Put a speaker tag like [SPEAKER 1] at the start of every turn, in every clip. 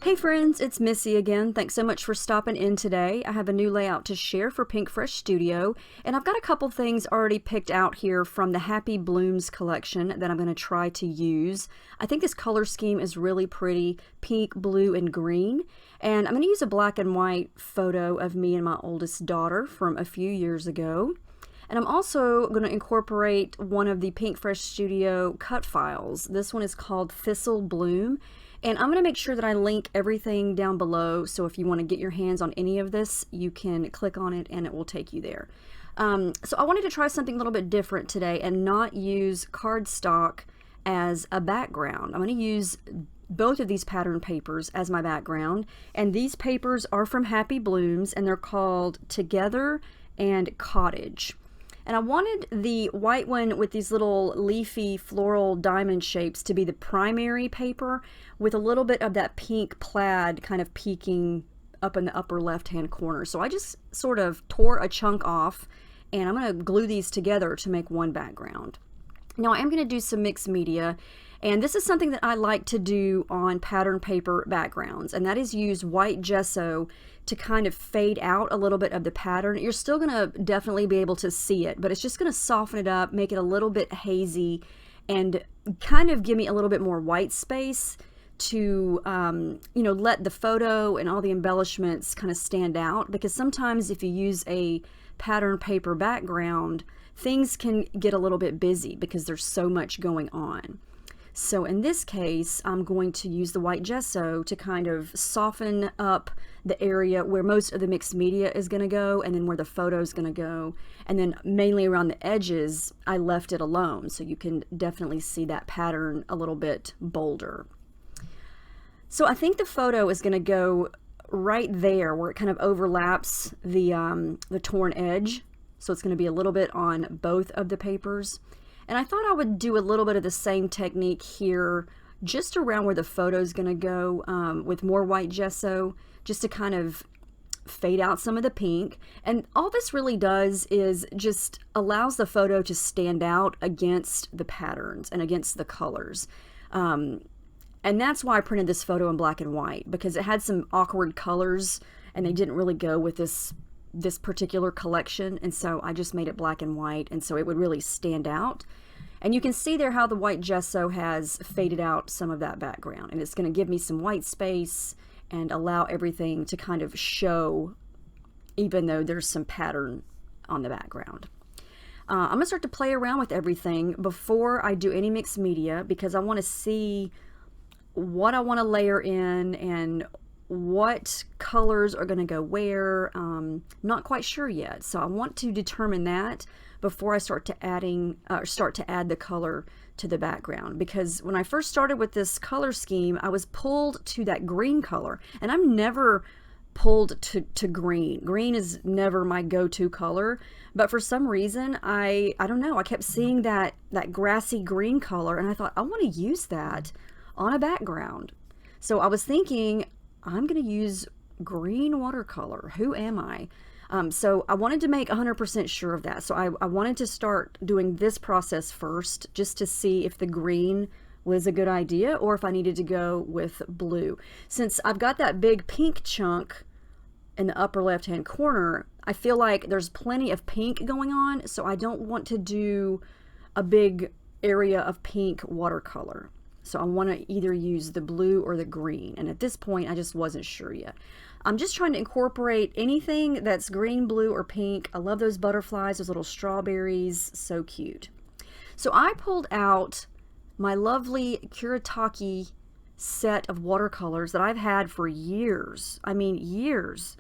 [SPEAKER 1] Hey friends, it's Missy again. Thanks so much for stopping in today. I have a new layout to share for Pinkfresh Studio, and I've got a couple things already picked out here from the Happy Blooms collection that I'm going to try to use. I think this color scheme is really pretty, pink, blue, and green, and I'm going to use a black and white photo of me and my oldest daughter from a few years ago. And I'm also going to incorporate one of the Pinkfresh Studio cut files. This one is called Thistle Bloom. And I'm going to make sure that I link everything down below, so if you want to get your hands on any of this, you can click on it and it will take you there. So I wanted to try something a little bit different today and not use cardstock as a background. I'm going to use both of these pattern papers as my background, and these papers are from Happy Blooms, and they're called Together and Cottage. And I wanted the white one with these little leafy floral diamond shapes to be the primary paper, with a little bit of that pink plaid kind of peeking up in the upper left hand corner. So I just sort of tore a chunk off, and I'm going to glue these together to make one background. Now I am going to do some mixed media, and this is something that I like to do on pattern paper backgrounds, and that is use white gesso to kind of fade out a little bit of the pattern. You're still going to definitely be able to see it, but it's just going to soften it up, make it a little bit hazy, and kind of give me a little bit more white space to let the photo and all the embellishments kind of stand out, because sometimes if you use a pattern paper background, things can get a little bit busy because there's so much going on. So in this case, I'm going to use the white gesso to kind of soften up the area where most of the mixed media is going to go, and then where the photo is going to go. And then mainly around the edges, I left it alone, so you can definitely see that pattern a little bit bolder. So I think the photo is going to go right there where it kind of overlaps the torn edge. So it's going to be a little bit on both of the papers. And I thought I would do a little bit of the same technique here, just around where the photo is going to go, with more white gesso, just to kind of fade out some of the pink. And all this really does is just allows the photo to stand out against the patterns and against the colors. And that's why I printed this photo in black and white, because it had some awkward colors and they didn't really go with this particular collection, and so I just made it black and white, and so it would really stand out. And you can see there how the white gesso has faded out some of that background, and it's going to give me some white space and allow everything to kind of show, even though there's some pattern on the background. I'm going to start to play around with everything before I do any mixed media, because I want to see what I want to layer in and what colors are going to go where. Not quite sure yet, so I want to determine that before I start to add the color to the background, because when I first started with this color scheme, I was pulled to that green color, and I'm never pulled to green. Green is never my go-to color, but for some reason I don't know, I kept seeing that grassy green color, and I thought I want to use that on a background. So I was thinking, I'm going to use green watercolor. Who am I? So I wanted to make 100% sure of that. So I wanted to start doing this process first, just to see if the green was a good idea or if I needed to go with blue. Since I've got that big pink chunk in the upper left hand corner, I feel like there's plenty of pink going on, so I don't want to do a big area of pink watercolor. So I want to either use the blue or the green, and at this point I just wasn't sure yet. I'm just trying to incorporate anything that's green, blue, or pink. I love those butterflies, those little strawberries, so cute. So I pulled out my lovely Kuretake set of watercolors that I've had for years. I mean years.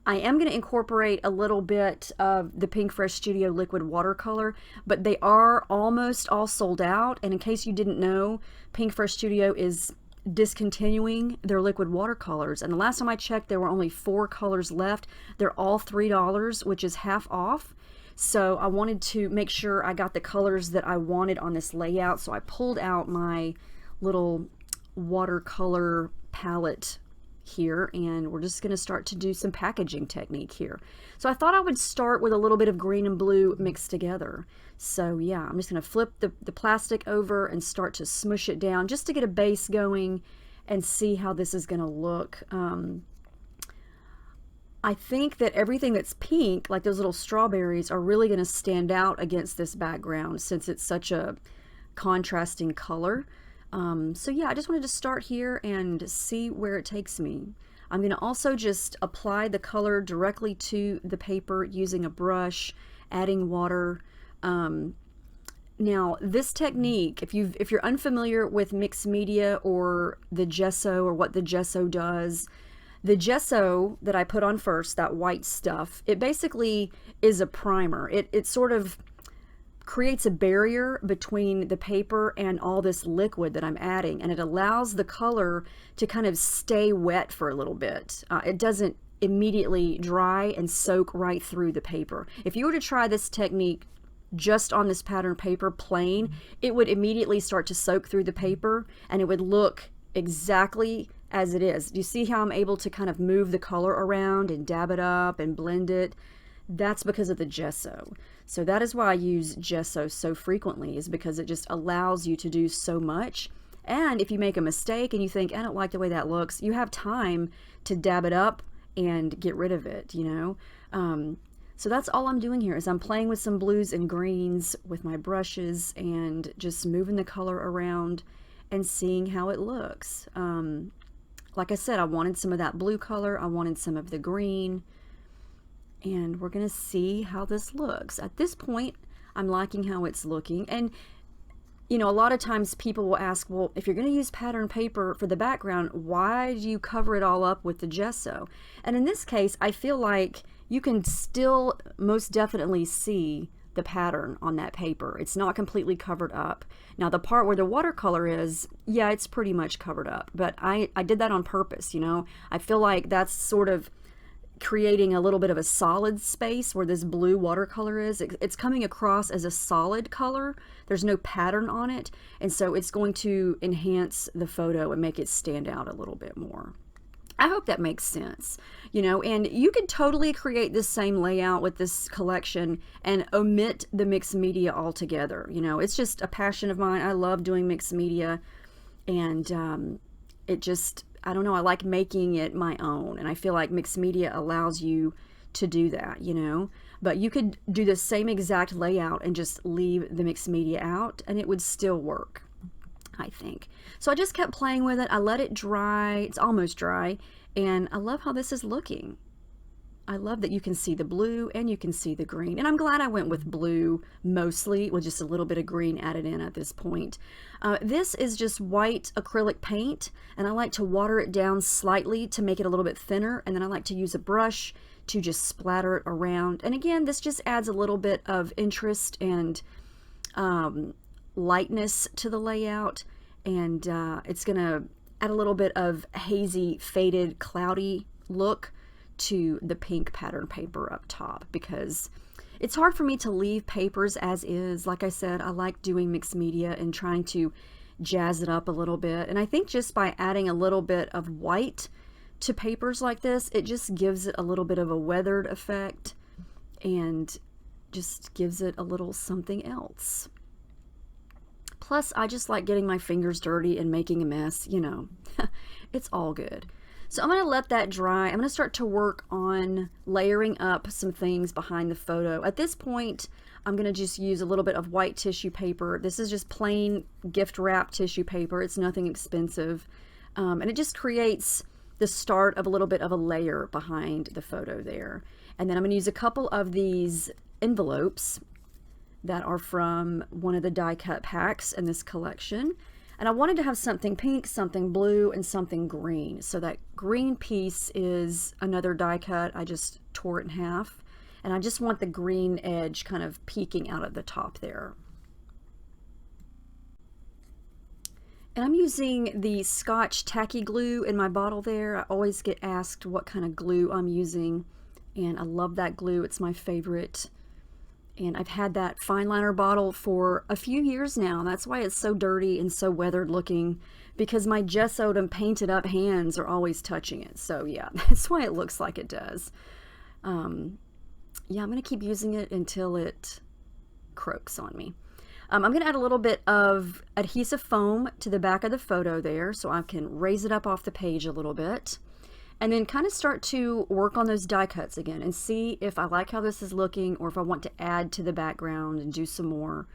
[SPEAKER 1] I am going to incorporate a little bit of the Pinkfresh Studio liquid watercolor, but they are almost all sold out. And in case you didn't know, Pinkfresh Studio is discontinuing their liquid watercolors. And the last time I checked, there were only 4 colors left. They're all $3, which is half off. So I wanted to make sure I got the colors that I wanted on this layout. So I pulled out my little watercolor palette here, and we're just going to start to do some packaging technique here. So I thought I would start with a little bit of green and blue mixed together. So yeah, I'm just going to flip the plastic over and start to smush it down just to get a base going, and see how this is going to look. I think that everything that's pink, like those little strawberries, are really going to stand out against this background since it's such a contrasting color. So yeah, I just wanted to start here and see where it takes me. I'm going to also just apply the color directly to the paper using a brush, adding water. Now, this technique, if you're unfamiliar with mixed media or the gesso or what the gesso does, the gesso that I put on first, that white stuff, it basically is a primer. It sort of creates a barrier between the paper and all this liquid that I'm adding, and it allows the color to kind of stay wet for a little bit. It doesn't immediately dry and soak right through the paper. If you were to try this technique just on this pattern paper plain, it would immediately start to soak through the paper and it would look exactly as it is. Do you see how I'm able to kind of move the color around and dab it up and blend it? That's because of the gesso. So that is why I use gesso so frequently, is because it just allows you to do so much. And if you make a mistake and you think, I don't like the way that looks, you have time to dab it up and get rid of it, you know? So that's all I'm doing here, is I'm playing with some blues and greens with my brushes and just moving the color around and seeing how it looks. Like I said, I wanted some of that blue color, I wanted some of the green, and we're gonna see how this looks. At this point, I'm liking how it's looking. And you know, a lot of times people will ask, well, if you're gonna use pattern paper for the background, why do you cover it all up with the gesso? And in this case, I feel like you can still most definitely see the pattern on that paper. It's not completely covered up. Now the part where the watercolor is, yeah, it's pretty much covered up, but I did that on purpose, you know. I feel like that's sort of creating a little bit of a solid space where this blue watercolor is. It's coming across as a solid color. There's no pattern on it, and so it's going to enhance the photo and make it stand out a little bit more. I hope that makes sense, you know. And you could totally create this same layout with this collection and omit the mixed media altogether. You know, it's just a passion of mine. I love doing mixed media, and it just, I don't know, I like making it my own, and I feel like mixed media allows you to do that, you know. But you could do the same exact layout and just leave the mixed media out and it would still work, I think. So I just kept playing with it. I let it dry. It's almost dry, and I love how this is looking. I love that you can see the blue and you can see the green, and I'm glad I went with blue mostly, with just a little bit of green added in at this point. This is just white acrylic paint, and I like to water it down slightly to make it a little bit thinner, and then I like to use a brush to just splatter it around. And again, this just adds a little bit of interest and lightness to the layout, and it's gonna add a little bit of hazy, faded, cloudy look to the pink pattern paper up top, because it's hard for me to leave papers as is. Like I said, I like doing mixed media and trying to jazz it up a little bit, and I think just by adding a little bit of white to papers like this, it just gives it a little bit of a weathered effect and just gives it a little something else. Plus, I just like getting my fingers dirty and making a mess, you know. It's all good. So I'm going to let that dry. I'm going to start to work on layering up some things behind the photo. At this point, I'm going to just use a little bit of white tissue paper. This is just plain gift wrap tissue paper. It's nothing expensive. And it just creates the start of a little bit of a layer behind the photo there. And then I'm going to use a couple of these envelopes that are from one of the die cut packs in this collection. And I wanted to have something pink, something blue, and something green. So that green piece is another die cut. I just tore it in half. And I just want the green edge kind of peeking out at the top there. And I'm using the Scotch tacky glue in my bottle there. I always get asked what kind of glue I'm using, and I love that glue. It's my favorite. And I've had that fine liner bottle for a few years now. That's why it's so dirty and so weathered looking, because my gessoed and painted up hands are always touching it. So yeah, that's why it looks like it does. Yeah, I'm going to keep using it until it croaks on me. I'm going to add a little bit of adhesive foam to the back of the photo there so I can raise it up off the page a little bit. And then kind of start to work on those die cuts again and see if I like how this is looking or if I want to add to the background and do some more.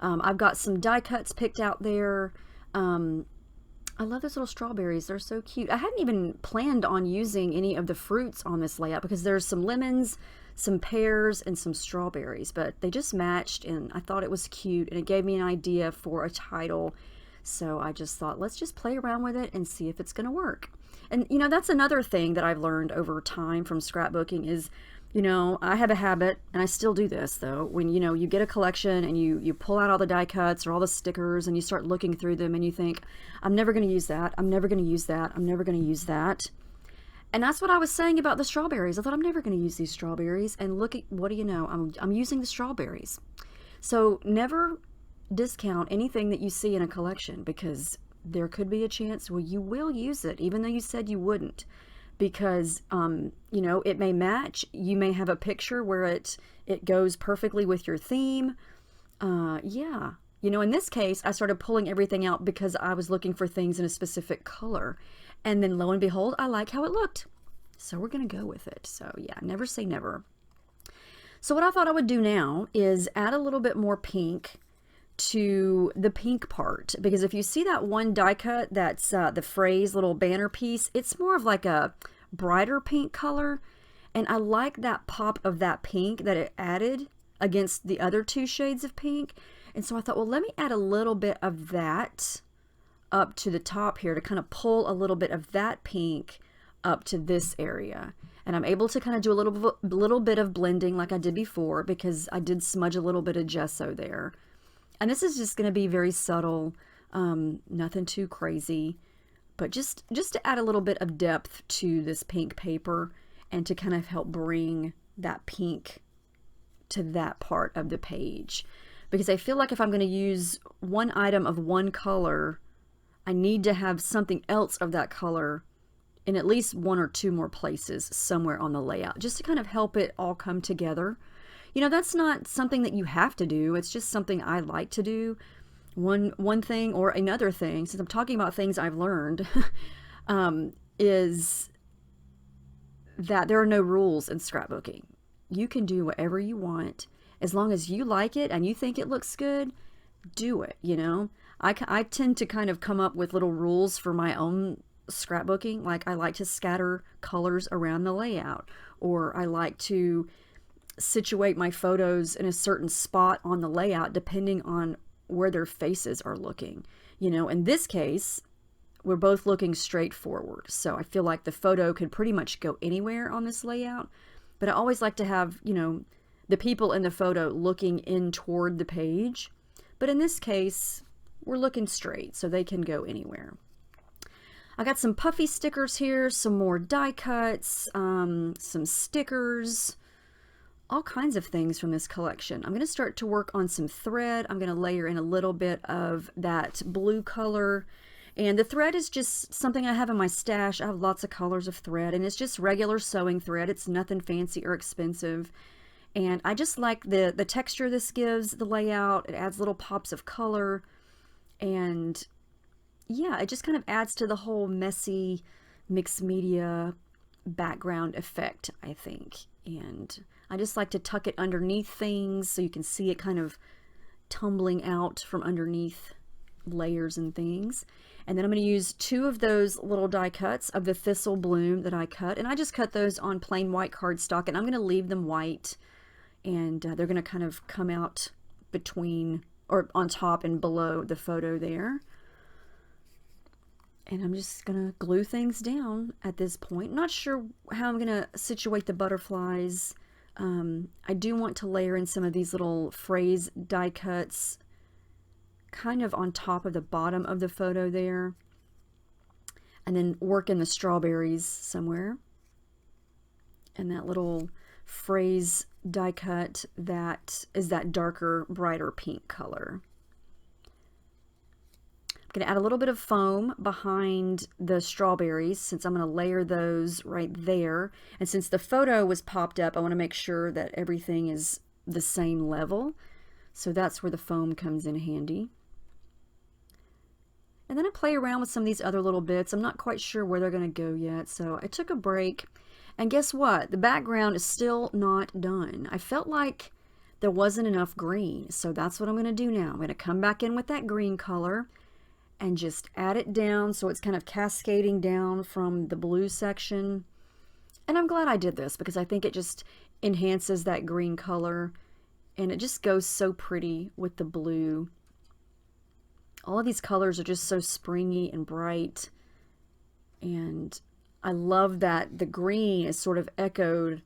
[SPEAKER 1] I've got some die cuts picked out there. I love those little strawberries. They're so cute. I hadn't even planned on using any of the fruits on this layout because there's some lemons, some pears, and some strawberries, but they just matched and I thought it was cute and it gave me an idea for a title. So I just thought, let's just play around with it and see if it's going to work. And you know, that's another thing that I've learned over time from scrapbooking is, you know, I have a habit, and I still do this though, when you know, you get a collection and you pull out all the die cuts or all the stickers and you start looking through them and you think, I'm never going to use that, I'm never going to use that, I'm never going to use that. And that's what I was saying about the strawberries. I thought I'm never going to use these strawberries, and look at, what do you know, I'm using the strawberries. So never discount anything that you see in a collection, because there could be a chance where you will use it even though you said you wouldn't, because you know, it may match. You may have a picture where it goes perfectly with your theme. Yeah, you know, in this case I started pulling everything out because I was looking for things in a specific color, and then lo and behold, I like how it looked, so we're gonna go with it. So yeah, never say never. So what I thought I would do now is add a little bit more pink to the pink part, because if you see that one die cut, that's the phrase little banner piece, it's more of like a brighter pink color, and I like that pop of that pink that it added against the other two shades of pink. And so I thought, well, let me add a little bit of that up to the top here to kind of pull a little bit of that pink up to this area. And I'm able to kind of do a little bit of blending like I did before, because I did smudge a little bit of gesso there. And this is just going to be very subtle, nothing too crazy, but just to add a little bit of depth to this pink paper and to kind of help bring that pink to that part of the page. Because I feel like if I'm going to use one item of one color, I need to have something else of that color in at least one or two more places somewhere on the layout, just to kind of help it all come together. You know, that's not something that you have to do. It's just something I like to do. One thing or another thing, since I'm talking about things I've learned, is that there are no rules in scrapbooking. You can do whatever you want. As long as you like it and you think it looks good, do it, you know? I tend to kind of come up with little rules for my own scrapbooking. Like, I like to scatter colors around the layout, or I like to situate my photos in a certain spot on the layout depending on where their faces are looking. You know, in this case, we're both looking straight forward, so I feel like the photo could pretty much go anywhere on this layout, but I always like to have, you know, the people in the photo looking in toward the page. But in this case, we're looking straight, so they can go anywhere. I got some puffy stickers here, some more die cuts, some stickers, all kinds of things from this collection. I'm going to start to work on some thread. I'm going to layer in a little bit of that blue color. And the thread is just something I have in my stash. I have lots of colors of thread, and it's just regular sewing thread. It's nothing fancy or expensive. And I just like the texture this gives the layout. It adds little pops of color. And yeah, it just kind of adds to the whole messy mixed media background effect, I think. And I just like to tuck it underneath things so you can see it kind of tumbling out from underneath layers and things. And then I'm going to use two of those little die cuts of the thistle bloom that I cut. And I just cut those on plain white cardstock, and I'm going to leave them white. And they're going to kind of come out between, or on top and below the photo there. And I'm just going to glue things down at this point. Not sure how I'm going to situate the butterflies. I do want to layer in some of these little phrase die cuts kind of on top of the bottom of the photo there. And then work in the strawberries somewhere. And that little phrase die cut that is that darker, brighter pink color. I'm going to add a little bit of foam behind the strawberries, since I'm going to layer those right there. And since the photo was popped up, I want to make sure that everything is the same level. So that's where the foam comes in handy. And then I play around with some of these other little bits. I'm not quite sure where they're going to go yet, so I took a break. And guess what? The background is still not done. I felt like there wasn't enough green, so that's what I'm going to do now. I'm going to come back in with that green color and just add it down so it's kind of cascading down from the blue section. And I'm glad I did this because I think it just enhances that green color, and it just goes so pretty with the blue. All of these colors are just so springy and bright, and I love that the green is sort of echoed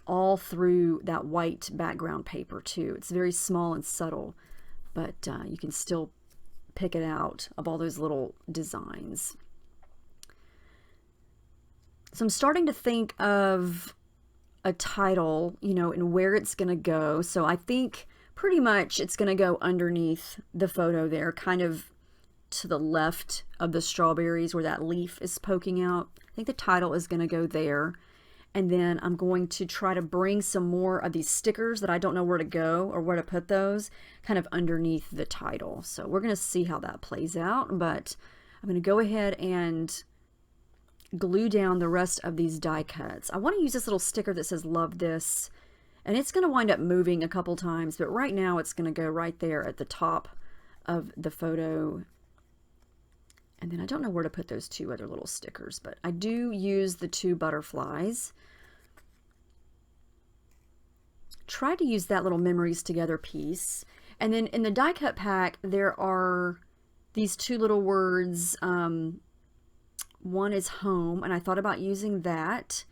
[SPEAKER 1] all through that white background paper too. It's very small and subtle, but you can still pick it out of all those little designs. So I'm starting to think of a title, you know, and where it's going to go. So I think pretty much it's going to go underneath the photo there, kind of to the left of the strawberries where that leaf is poking out. I think the title is going to go there. And then I'm going to try to bring some more of these stickers that I don't know where to go or where to put those kind of underneath the title. So we're going to see how that plays out, but I'm going to go ahead and glue down the rest of these die cuts. I want to use this little sticker that says "Love This," and it's going to wind up moving a couple times, but right now it's going to go right there at the top of the photo. And then I don't know where to put those two other little stickers, but I do use the two butterflies. Try to use that little memories together piece. And then in the die cut pack, there are these two little words. One is home, and I thought about using that.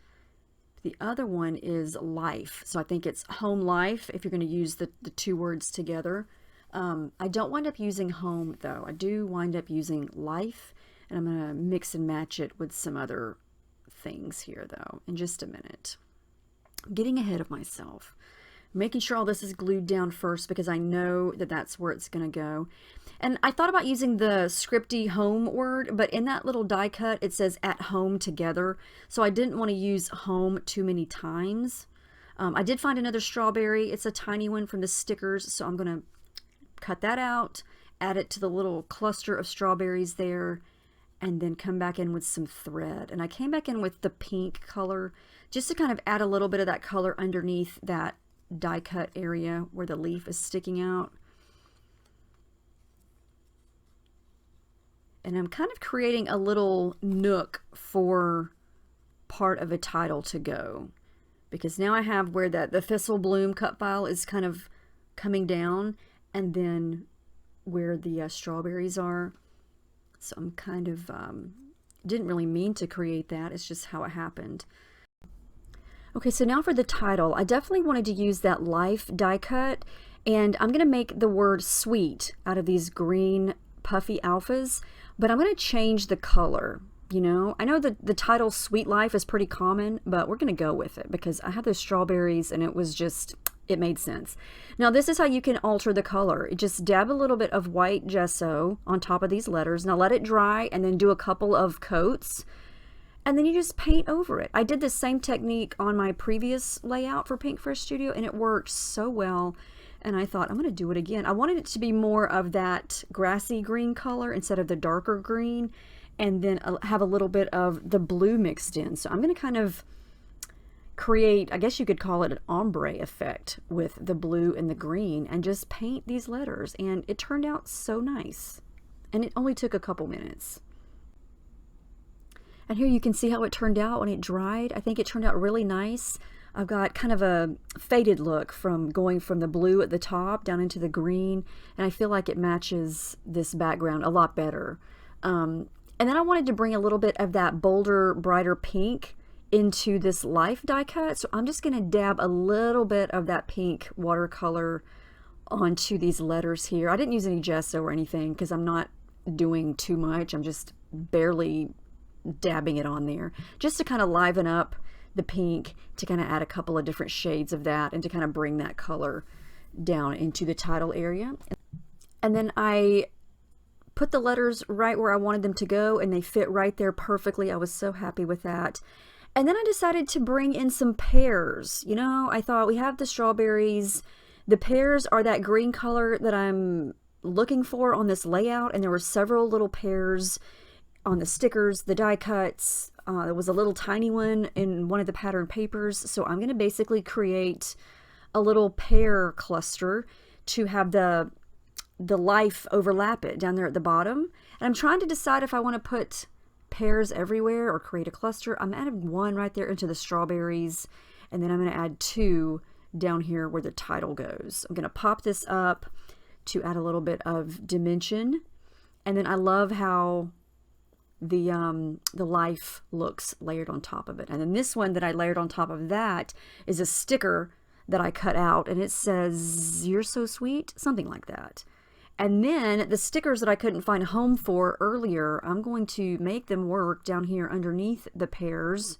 [SPEAKER 1] The other one is life. So I think it's home life if you're going to use the two words together. I don't wind up using home though. I do wind up using life, and I'm going to mix and match it with some other things here though in just a minute. I'm getting ahead of myself. Making sure all this is glued down first because I know that that's where it's going to go. And I thought about using the scripty home word, but in that little die cut it says "at home together," so I didn't want to use home too many times. I did find another strawberry. It's a tiny one from the stickers, so I'm going to cut that out, add it to the little cluster of strawberries there, and then come back in with some thread. And I came back in with the pink color just to kind of add a little bit of that color underneath that die cut area where the leaf is sticking out. And I'm kind of creating a little nook for part of a title to go, because now I have where the thistle bloom cut file is kind of coming down, and then where the strawberries are. So I'm kind of didn't really mean to create that, it's just how it happened. Okay, so now for the title, I definitely wanted to use that life die cut, and I'm going to make the word sweet out of these green puffy alphas, but I'm going to change the color. You know, I know that the title Sweet Life is pretty common, but we're going to go with it because I have those strawberries and it was just, it made sense. Now this is how you can alter the color. Just dab a little bit of white gesso on top of these letters. Now let it dry and then do a couple of coats, and then you just paint over it. I did the same technique on my previous layout for Pinkfresh Studio and it worked so well, and I thought I'm going to do it again. I wanted it to be more of that grassy green color instead of the darker green, and then have a little bit of the blue mixed in. So I'm going to kind of create, I guess you could call it an ombre effect with the blue and the green, and just paint these letters, and it turned out so nice. And it only took a couple minutes. And here you can see how it turned out when it dried. I think it turned out really nice. I've got kind of a faded look from going from the blue at the top down into the green, and I feel like it matches this background a lot better. And then I wanted to bring a little bit of that bolder, brighter pink into this life die cut. So I'm just going to dab a little bit of that pink watercolor onto these letters here. I didn't use any gesso or anything because I'm not doing too much. I'm just barely dabbing it on there just to kind of liven up the pink, to kind of add a couple of different shades of that and to kind of bring that color down into the title area. And then I put the letters right where I wanted them to go, and they fit right there perfectly. I was so happy with that. And then I decided to bring in some pears. You know, I thought we have the strawberries, The pears are that green color that I'm looking for on this layout, and there were several little pears on the stickers, the die cuts. There was a little tiny one in one of the pattern papers, so I'm going to basically create a little pear cluster to have the life overlap it down there at the bottom. And I'm trying to decide if I want to put pears everywhere or create a cluster. I'm adding one right there into the strawberries, and then I'm going to add two down here where the title goes. I'm going to pop this up to add a little bit of dimension. And then I love how the life looks layered on top of it. And then this one that I layered on top of that is a sticker that I cut out, and it says, "You're so sweet," something like that. And then the stickers that I couldn't find a home for earlier, I'm going to make them work down here underneath the pears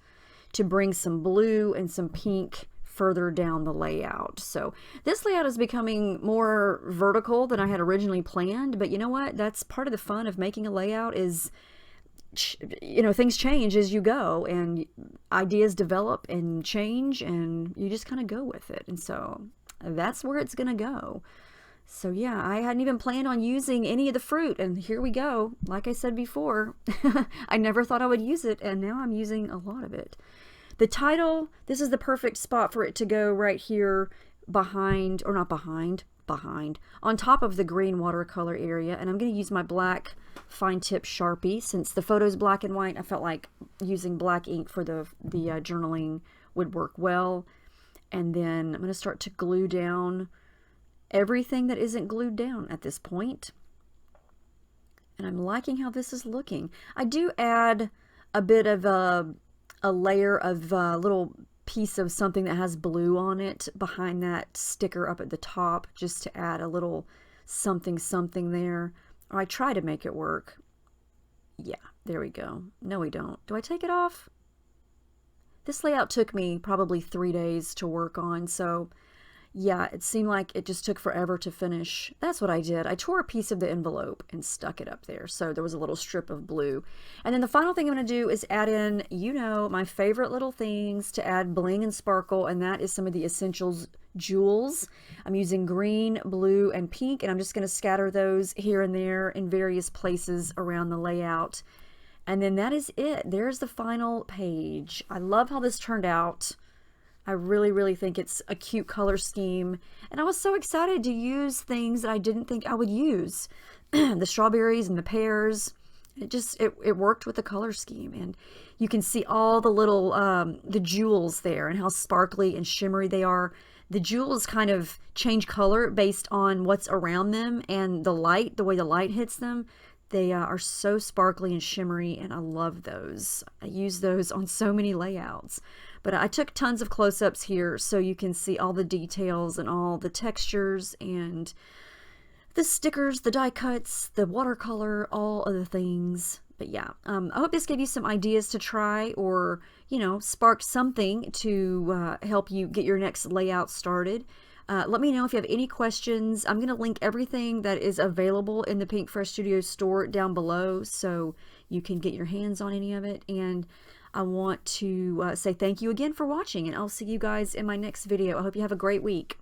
[SPEAKER 1] to bring some blue and some pink further down the layout. So this layout is becoming more vertical than I had originally planned, but you know what? That's part of the fun of making a layout is, you know, things change as you go and ideas develop and change, and you just kind of go with it. And so that's where it's gonna go. So yeah, I hadn't even planned on using any of the fruit, and here we go. Like I said before, I never thought I would use it, and now I'm using a lot of it. The title, this is the perfect spot for it to go right here behind, or not behind, on top of the green watercolor area. And I'm going to use my black fine tip Sharpie. Since the photo's black and white, I felt like using black ink for the journaling would work well. And then I'm going to start to glue down everything that isn't glued down at this point. And I'm liking how this is looking. I do add a bit of a layer of a little piece of something that has blue on it behind that sticker up at the top, just to add a little something there. Or I try to make it work. Yeah, there we go. No, we don't. Do I take it off? This layout took me probably 3 days to work on, so yeah, it seemed like it just took forever to finish. That's what I did. I tore a piece of the envelope and stuck it up there, so there was a little strip of blue. And then the final thing I'm going to do is add in, you know, my favorite little things to add bling and sparkle, and that is some of the Essentials jewels. I'm using green, blue, and pink, and I'm just going to scatter those here and there in various places around the layout. And then that is it. There's the final page. I love how this turned out. I really, really think it's a cute color scheme. And I was so excited to use things that I didn't think I would use. The strawberries and the pears. It worked with the color scheme. And you can see all the little, the jewels there and how sparkly and shimmery they are. The jewels kind of change color based on what's around them and the light, the way the light hits them. They are so sparkly and shimmery, and I love those. I use those on so many layouts. But I took tons of close-ups here so you can see all the details and all the textures and the stickers, the die cuts, the watercolor, all of the things. But yeah, I hope this gave you some ideas to try, or, you know, spark something to help you get your next layout started. Let me know if you have any questions. I'm going to link everything that is available in the Pinkfresh Studio store down below so you can get your hands on any of it. And I want to say thank you again for watching, and I'll see you guys in my next video. I hope you have a great week.